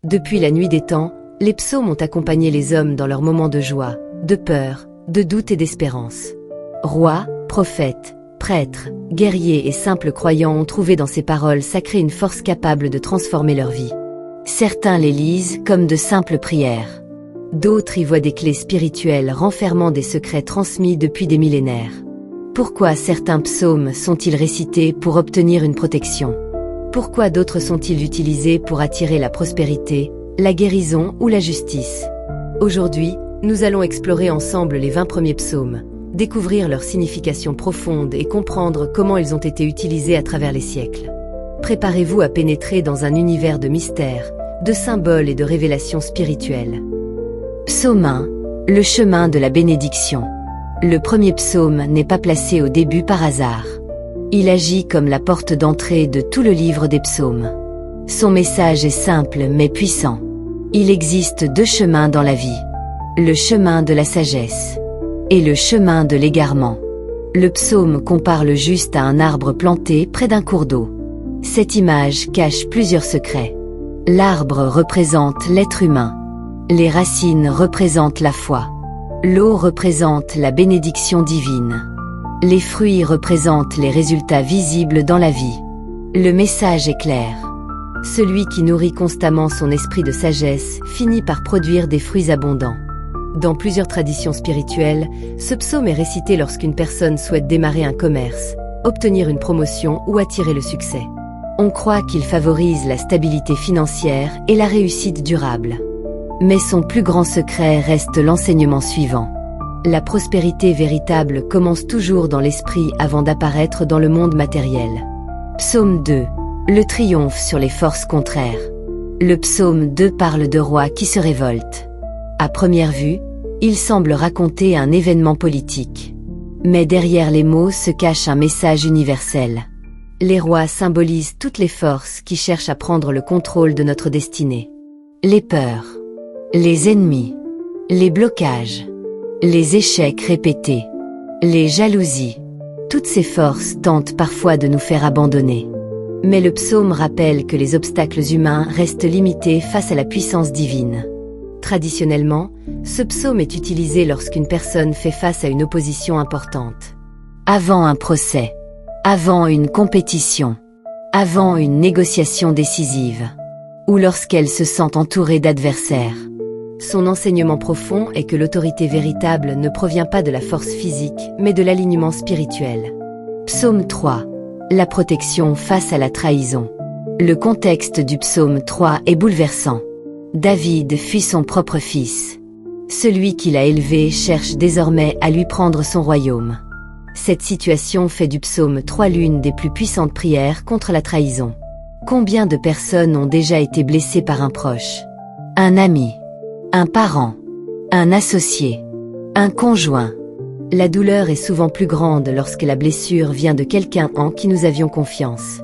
Depuis la nuit des temps, les psaumes ont accompagné les hommes dans leurs moments de joie, de peur, de doute et d'espérance. Rois, prophètes, prêtres, guerriers et simples croyants ont trouvé dans ces paroles sacrées une force capable de transformer leur vie. Certains les lisent comme de simples prières. D'autres y voient des clés spirituelles renfermant des secrets transmis depuis des millénaires. Pourquoi certains psaumes sont-ils récités pour obtenir une protection? Pourquoi d'autres sont-ils utilisés pour attirer la prospérité, la guérison ou la justice? Aujourd'hui, nous allons explorer ensemble les 20 premiers psaumes, découvrir leur signification profonde et comprendre comment ils ont été utilisés à travers les siècles. Préparez-vous à pénétrer dans un univers de mystères, de symboles et de révélations spirituelles. Psaume 1, le chemin de la bénédiction. Le premier psaume n'est pas placé au début par hasard. Il agit comme la porte d'entrée de tout le livre des psaumes. Son message est simple mais puissant. Il existe deux chemins dans la vie. Le chemin de la sagesse et le chemin de l'égarement. Le psaume compare le juste à un arbre planté près d'un cours d'eau. Cette image cache plusieurs secrets. L'arbre représente l'être humain. Les racines représentent la foi. L'eau représente la bénédiction divine. Les fruits représentent les résultats visibles dans la vie. Le message est clair. Celui qui nourrit constamment son esprit de sagesse finit par produire des fruits abondants. Dans plusieurs traditions spirituelles, ce psaume est récité lorsqu'une personne souhaite démarrer un commerce, obtenir une promotion ou attirer le succès. On croit qu'il favorise la stabilité financière et la réussite durable. Mais son plus grand secret reste l'enseignement suivant. La prospérité véritable commence toujours dans l'esprit avant d'apparaître dans le monde matériel. Psaume 2. Le triomphe sur les forces contraires. Le psaume 2 parle de rois qui se révoltent. À première vue, il semble raconter un événement politique. Mais derrière les mots se cache un message universel. Les rois symbolisent toutes les forces qui cherchent à prendre le contrôle de notre destinée. Les peurs, les ennemis, les blocages, les échecs répétés, les jalousies. Toutes ces forces tentent parfois de nous faire abandonner. Mais le psaume rappelle que les obstacles humains restent limités face à la puissance divine. Traditionnellement, ce psaume est utilisé lorsqu'une personne fait face à une opposition importante. Avant un procès, avant une compétition, avant une négociation décisive, ou lorsqu'elle se sent entourée d'adversaires. Son enseignement profond est que l'autorité véritable ne provient pas de la force physique, mais de l'alignement spirituel. Psaume 3. La protection face à la trahison. Le contexte du psaume 3 est bouleversant. David fuit son propre fils. Celui qui l'a élevé cherche désormais à lui prendre son royaume. Cette situation fait du psaume 3 l'une des plus puissantes prières contre la trahison. Combien de personnes ont déjà été blessées par un proche, un ami, un parent, un associé, un conjoint? La douleur est souvent plus grande lorsque la blessure vient de quelqu'un en qui nous avions confiance.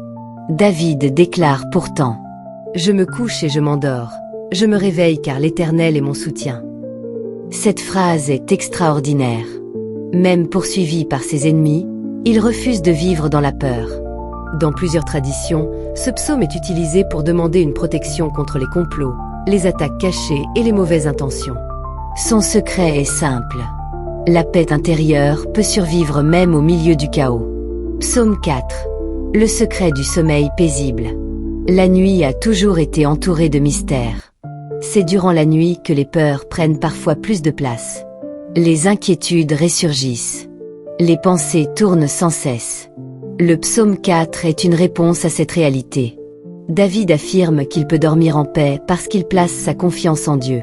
David déclare pourtant « Je me couche et je m'endors. Je me réveille car l'Éternel est mon soutien. » Cette phrase est extraordinaire. Même poursuivi par ses ennemis, il refuse de vivre dans la peur. Dans plusieurs traditions, ce psaume est utilisé pour demander une protection contre les complots, les attaques cachées et les mauvaises intentions. Son secret est simple. La paix intérieure peut survivre même au milieu du chaos. Psaume 4. Le secret du sommeil paisible. La nuit a toujours été entourée de mystères. C'est durant la nuit que les peurs prennent parfois plus de place. Les inquiétudes ressurgissent. Les pensées tournent sans cesse. Le psaume 4 est une réponse à cette réalité. David affirme qu'il peut dormir en paix parce qu'il place sa confiance en Dieu.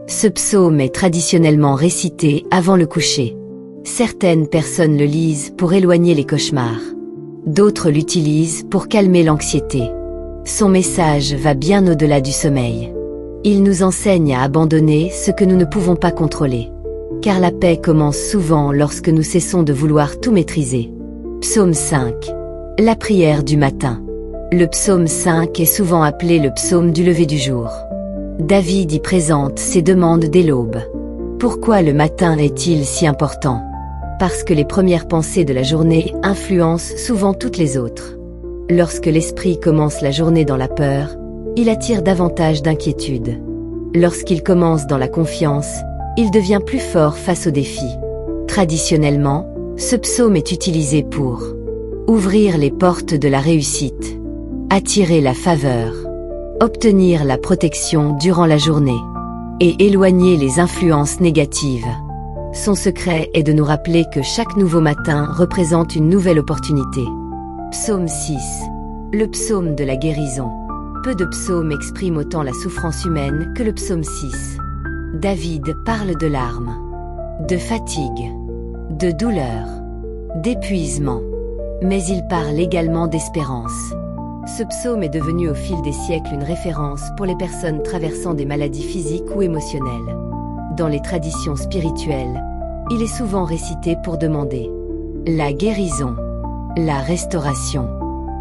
Ce psaume est traditionnellement récité avant le coucher. Certaines personnes le lisent pour éloigner les cauchemars. D'autres l'utilisent pour calmer l'anxiété. Son message va bien au-delà du sommeil. Il nous enseigne à abandonner ce que nous ne pouvons pas contrôler. Car la paix commence souvent lorsque nous cessons de vouloir tout maîtriser. Psaume 5. La prière du matin. Le psaume 5 est souvent appelé le psaume du lever du jour. David y présente ses demandes dès l'aube. Pourquoi le matin est-il si important? Parce que les premières pensées de la journée influencent souvent toutes les autres. Lorsque l'esprit commence la journée dans la peur, il attire davantage d'inquiétude. Lorsqu'il commence dans la confiance, il devient plus fort face aux défis. Traditionnellement, ce psaume est utilisé pour ouvrir les portes de la réussite, attirer la faveur, obtenir la protection durant la journée et éloigner les influences négatives. Son secret est de nous rappeler que chaque nouveau matin représente une nouvelle opportunité. Psaume 6. Le psaume de la guérison. Peu de psaumes expriment autant la souffrance humaine que le psaume 6. David parle de larmes, de fatigue, de douleur, d'épuisement. Mais il parle également d'espérance. Ce psaume est devenu au fil des siècles une référence pour les personnes traversant des maladies physiques ou émotionnelles. Dans les traditions spirituelles, il est souvent récité pour demander la guérison, la restauration,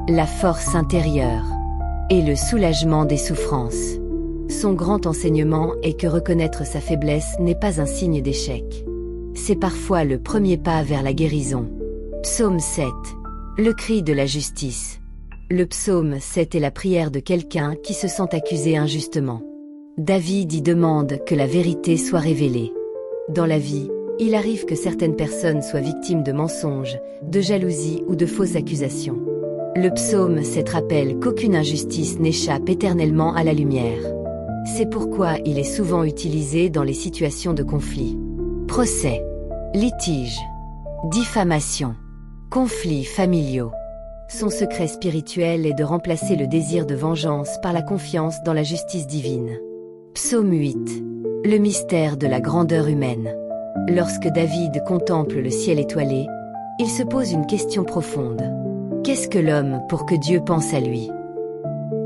la force intérieure et le soulagement des souffrances. Son grand enseignement est que reconnaître sa faiblesse n'est pas un signe d'échec. C'est parfois le premier pas vers la guérison. Psaume 7. Le cri de la justice. Le psaume 7 est la prière de quelqu'un qui se sent accusé injustement. David y demande que la vérité soit révélée. Dans la vie, il arrive que certaines personnes soient victimes de mensonges, de jalousie ou de fausses accusations. Le psaume 7 rappelle qu'aucune injustice n'échappe éternellement à la lumière. C'est pourquoi il est souvent utilisé dans les situations de conflit. Procès, litige, diffamation, conflits familiaux. Son secret spirituel est de remplacer le désir de vengeance par la confiance dans la justice divine. Psaume 8. Le mystère de la grandeur humaine. Lorsque David contemple le ciel étoilé, il se pose une question profonde. Qu'est-ce que l'homme pour que Dieu pense à lui?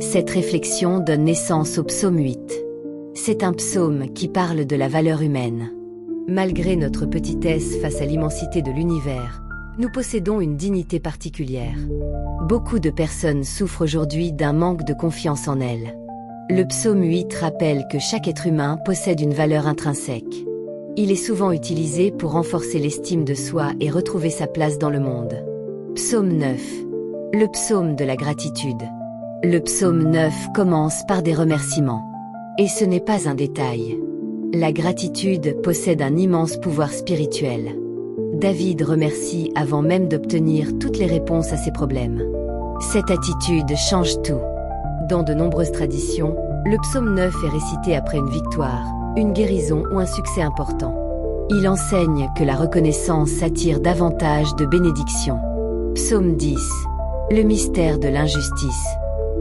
Cette réflexion donne naissance au psaume 8. C'est un psaume qui parle de la valeur humaine. Malgré notre petitesse face à l'immensité de l'univers, nous possédons une dignité particulière. Beaucoup de personnes souffrent aujourd'hui d'un manque de confiance en elles. Le psaume 8 rappelle que chaque être humain possède une valeur intrinsèque. Il est souvent utilisé pour renforcer l'estime de soi et retrouver sa place dans le monde. Psaume 9. Le psaume de la gratitude. Le psaume 9 commence par des remerciements. Et ce n'est pas un détail. La gratitude possède un immense pouvoir spirituel. David remercie avant même d'obtenir toutes les réponses à ses problèmes. Cette attitude change tout. Dans de nombreuses traditions, le psaume 9 est récité après une victoire, une guérison ou un succès important. Il enseigne que la reconnaissance attire davantage de bénédictions. Psaume 10. Le mystère de l'injustice.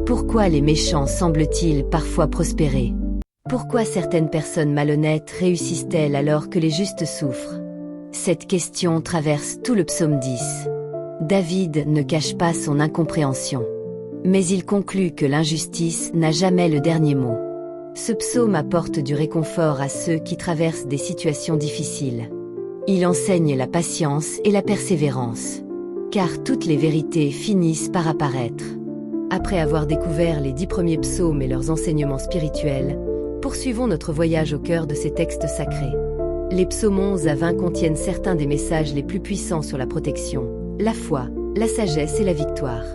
Pourquoi les méchants semblent-ils parfois prospérer? Pourquoi certaines personnes malhonnêtes réussissent-elles alors que les justes souffrent? Cette question traverse tout le psaume 10. David ne cache pas son incompréhension. Mais il conclut que l'injustice n'a jamais le dernier mot. Ce psaume apporte du réconfort à ceux qui traversent des situations difficiles. Il enseigne la patience et la persévérance. Car toutes les vérités finissent par apparaître. Après avoir découvert les 10 premiers psaumes et leurs enseignements spirituels, poursuivons notre voyage au cœur de ces textes sacrés. Les psaumes 11 à 20 contiennent certains des messages les plus puissants sur la protection, la foi, la sagesse et la victoire.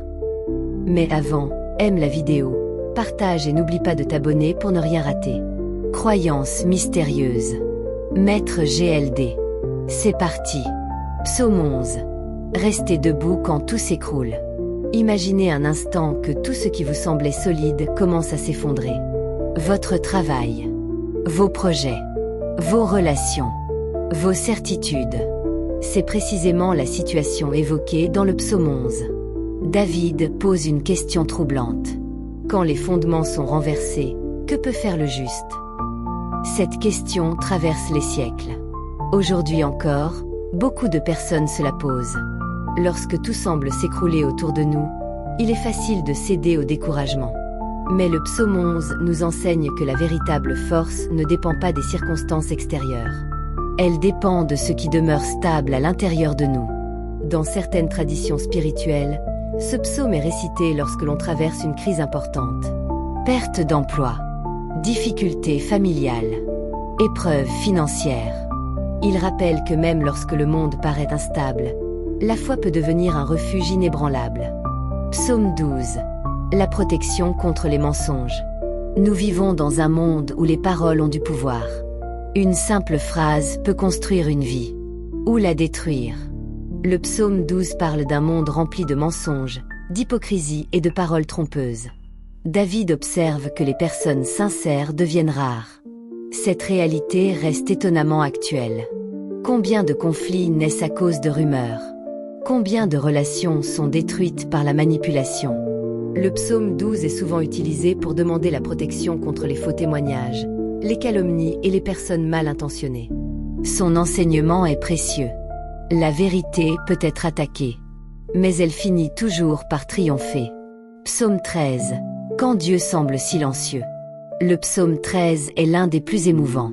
Mais avant, aime la vidéo, partage et n'oublie pas de t'abonner pour ne rien rater. Croyance mystérieuse. Maître GLD. C'est parti. Psaume 11. Restez debout quand tout s'écroule. Imaginez un instant que tout ce qui vous semblait solide commence à s'effondrer. Votre travail, vos projets, vos relations, vos certitudes. C'est précisément la situation évoquée dans le psaume 11. David pose une question troublante. Quand les fondements sont renversés, que peut faire le juste? Cette question traverse les siècles. Aujourd'hui encore, beaucoup de personnes se la posent. Lorsque tout semble s'écrouler autour de nous, il est facile de céder au découragement. Mais le psaume 11 nous enseigne que la véritable force ne dépend pas des circonstances extérieures. Elle dépend de ce qui demeure stable à l'intérieur de nous. Dans certaines traditions spirituelles, ce psaume est récité lorsque l'on traverse une crise importante. Perte d'emploi, difficultés familiales, épreuves financières. Il rappelle que même lorsque le monde paraît instable, la foi peut devenir un refuge inébranlable. Psaume 12. La protection contre les mensonges. Nous vivons dans un monde où les paroles ont du pouvoir. Une simple phrase peut construire une vie, ou la détruire. Le psaume 12 parle d'un monde rempli de mensonges, d'hypocrisie et de paroles trompeuses. David observe que les personnes sincères deviennent rares. Cette réalité reste étonnamment actuelle. Combien de conflits naissent à cause de rumeurs? Combien de relations sont détruites par la manipulation? Le psaume 12 est souvent utilisé pour demander la protection contre les faux témoignages, les calomnies et les personnes mal intentionnées. Son enseignement est précieux. La vérité peut être attaquée, mais elle finit toujours par triompher. Psaume 13. Quand Dieu semble silencieux. Le psaume 13 est l'un des plus émouvants.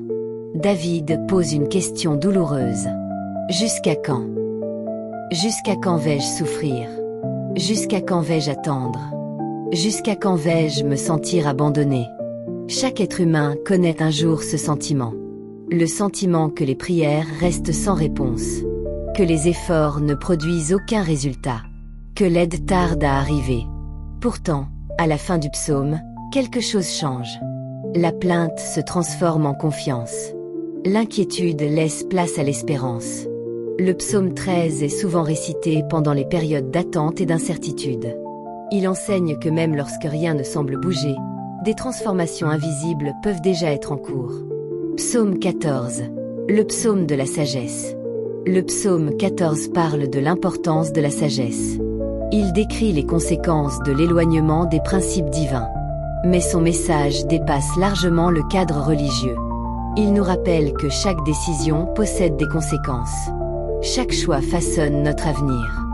David pose une question douloureuse. Jusqu'à quand? Jusqu'à quand vais-je souffrir? Jusqu'à quand vais-je attendre? Jusqu'à quand vais-je me sentir abandonné? Chaque être humain connaît un jour ce sentiment. Le sentiment que les prières restent sans réponse. Que les efforts ne produisent aucun résultat. Que l'aide tarde à arriver. Pourtant, à la fin du psaume, quelque chose change. La plainte se transforme en confiance. L'inquiétude laisse place à l'espérance. Le psaume 13 est souvent récité pendant les périodes d'attente et d'incertitude. Il enseigne que même lorsque rien ne semble bouger, des transformations invisibles peuvent déjà être en cours. Psaume 14. Le psaume de la sagesse. Le psaume 14 parle de l'importance de la sagesse. Il décrit les conséquences de l'éloignement des principes divins. Mais son message dépasse largement le cadre religieux. Il nous rappelle que chaque décision possède des conséquences. Chaque choix façonne notre avenir.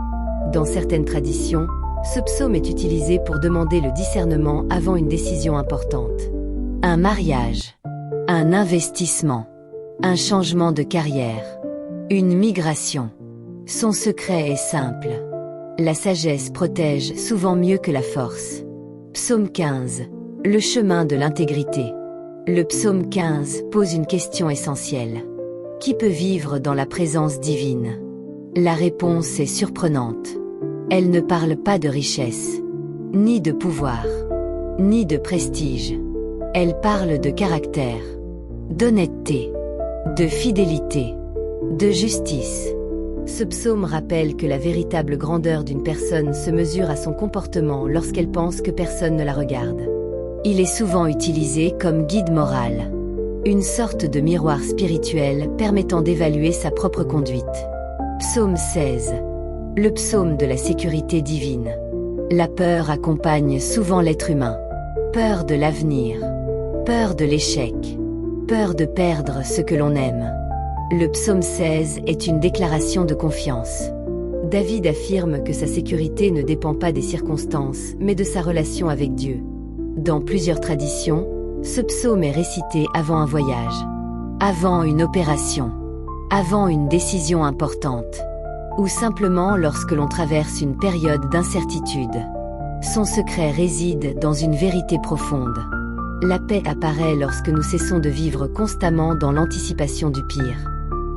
Dans certaines traditions, ce psaume est utilisé pour demander le discernement avant une décision importante. Un mariage, un investissement, un changement de carrière, une migration. Son secret est simple. La sagesse protège souvent mieux que la force. Psaume 15. Le chemin de l'intégrité. Le psaume 15 pose une question essentielle. Qui peut vivre dans la présence divine? La réponse est surprenante. Elle ne parle pas de richesse, ni de pouvoir, ni de prestige. Elle parle de caractère, d'honnêteté, de fidélité, de justice. Ce psaume rappelle que la véritable grandeur d'une personne se mesure à son comportement lorsqu'elle pense que personne ne la regarde. Il est souvent utilisé comme guide moral, une sorte de miroir spirituel permettant d'évaluer sa propre conduite. Psaume 16. Le psaume de la sécurité divine. La peur accompagne souvent l'être humain. Peur de l'avenir, peur de l'échec, peur de perdre ce que l'on aime. Le psaume 16 est une déclaration de confiance. David affirme que sa sécurité ne dépend pas des circonstances, mais de sa relation avec Dieu. Dans plusieurs traditions, ce psaume est récité avant un voyage, avant une opération, avant une décision importante, ou simplement lorsque l'on traverse une période d'incertitude. Son secret réside dans une vérité profonde. La paix apparaît lorsque nous cessons de vivre constamment dans l'anticipation du pire.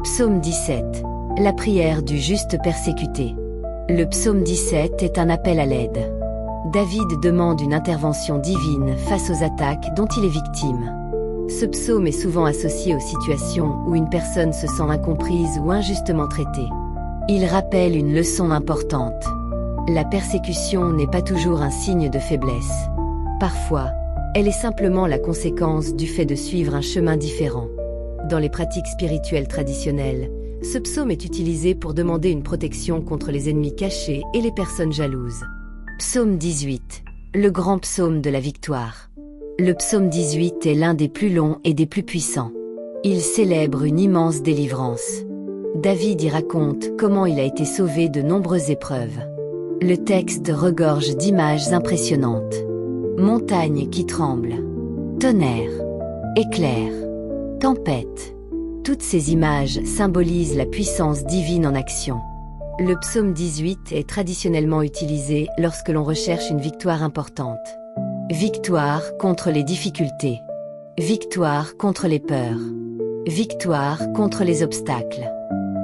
Psaume 17. La prière du juste persécuté. Le psaume 17 est un appel à l'aide. David demande une intervention divine face aux attaques dont il est victime. Ce psaume est souvent associé aux situations où une personne se sent incomprise ou injustement traitée. Il rappelle une leçon importante. La persécution n'est pas toujours un signe de faiblesse. Parfois, elle est simplement la conséquence du fait de suivre un chemin différent. Dans les pratiques spirituelles traditionnelles, ce psaume est utilisé pour demander une protection contre les ennemis cachés et les personnes jalouses. Psaume 18. Le grand psaume de la victoire. Le psaume 18 est l'un des plus longs et des plus puissants. Il célèbre une immense délivrance. David y raconte comment il a été sauvé de nombreuses épreuves. Le texte regorge d'images impressionnantes. Montagnes qui tremblent, tonnerre, éclairs, tempête. Toutes ces images symbolisent la puissance divine en action. Le psaume 18 est traditionnellement utilisé lorsque l'on recherche une victoire importante. Victoire contre les difficultés. Victoire contre les peurs. Victoire contre les obstacles.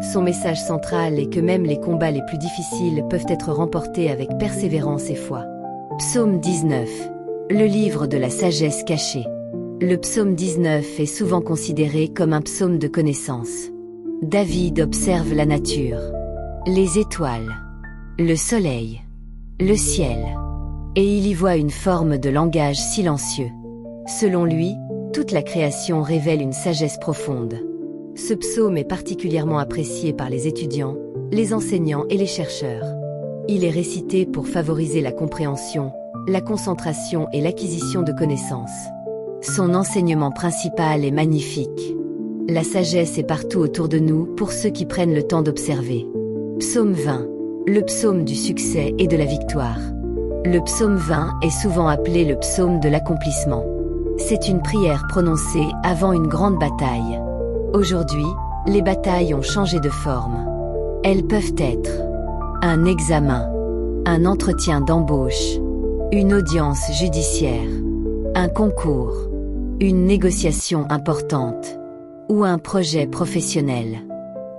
Son message central est que même les combats les plus difficiles peuvent être remportés avec persévérance et foi. Psaume 19. le livre de la sagesse cachée. Le psaume 19 est souvent considéré comme un psaume de connaissance. David observe la nature, les étoiles, le soleil, le ciel, et il y voit une forme de langage silencieux. Selon lui, toute la création révèle une sagesse profonde. Ce psaume est particulièrement apprécié par les étudiants, les enseignants et les chercheurs. Il est récité pour favoriser la compréhension, la concentration et l'acquisition de connaissances. Son enseignement principal est magnifique. La sagesse est partout autour de nous pour ceux qui prennent le temps d'observer. Psaume 20, le psaume du succès et de la victoire. Le psaume 20 est souvent appelé le psaume de l'accomplissement. C'est une prière prononcée avant une grande bataille. Aujourd'hui, les batailles ont changé de forme. Elles peuvent être un examen, un entretien d'embauche, une audience judiciaire, un concours, une négociation importante ou un projet professionnel.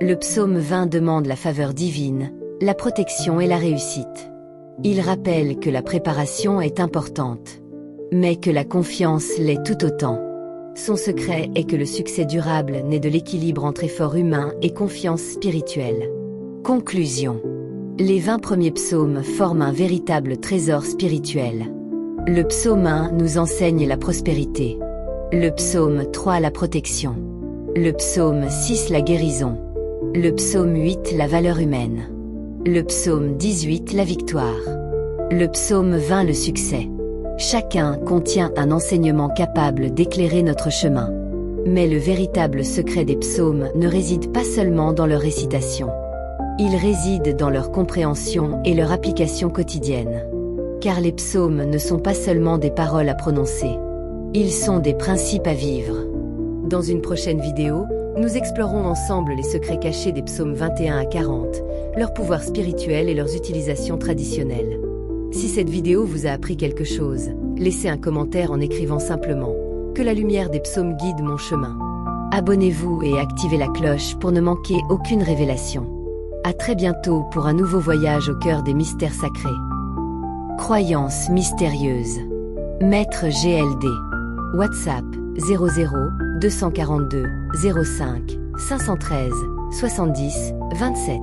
Le psaume 20 demande la faveur divine, la protection et la réussite. Il rappelle que la préparation est importante, mais que la confiance l'est tout autant. Son secret est que le succès durable naît de l'équilibre entre effort humain et confiance spirituelle. Conclusion. Les 20 premiers psaumes forment un véritable trésor spirituel. Le psaume 1 nous enseigne la prospérité. Le psaume 3 la protection. Le psaume 6 la guérison. Le psaume 8 la valeur humaine. Le psaume 18 la victoire. Le psaume 20 le succès. Chacun contient un enseignement capable d'éclairer notre chemin. Mais le véritable secret des psaumes ne réside pas seulement dans leur récitation. Il réside dans leur compréhension et leur application quotidienne. Car les psaumes ne sont pas seulement des paroles à prononcer. Ils sont des principes à vivre. Dans une prochaine vidéo, nous explorons ensemble les secrets cachés des psaumes 21 à 40, leur pouvoir spirituel et leurs utilisations traditionnelles. Si cette vidéo vous a appris quelque chose, laissez un commentaire en écrivant simplement « Que la lumière des psaumes guide mon chemin ». Abonnez-vous et activez la cloche pour ne manquer aucune révélation. À très bientôt pour un nouveau voyage au cœur des mystères sacrés. Croyances mystérieuses. Maître GLD. WhatsApp 00 242 05 513 70 27.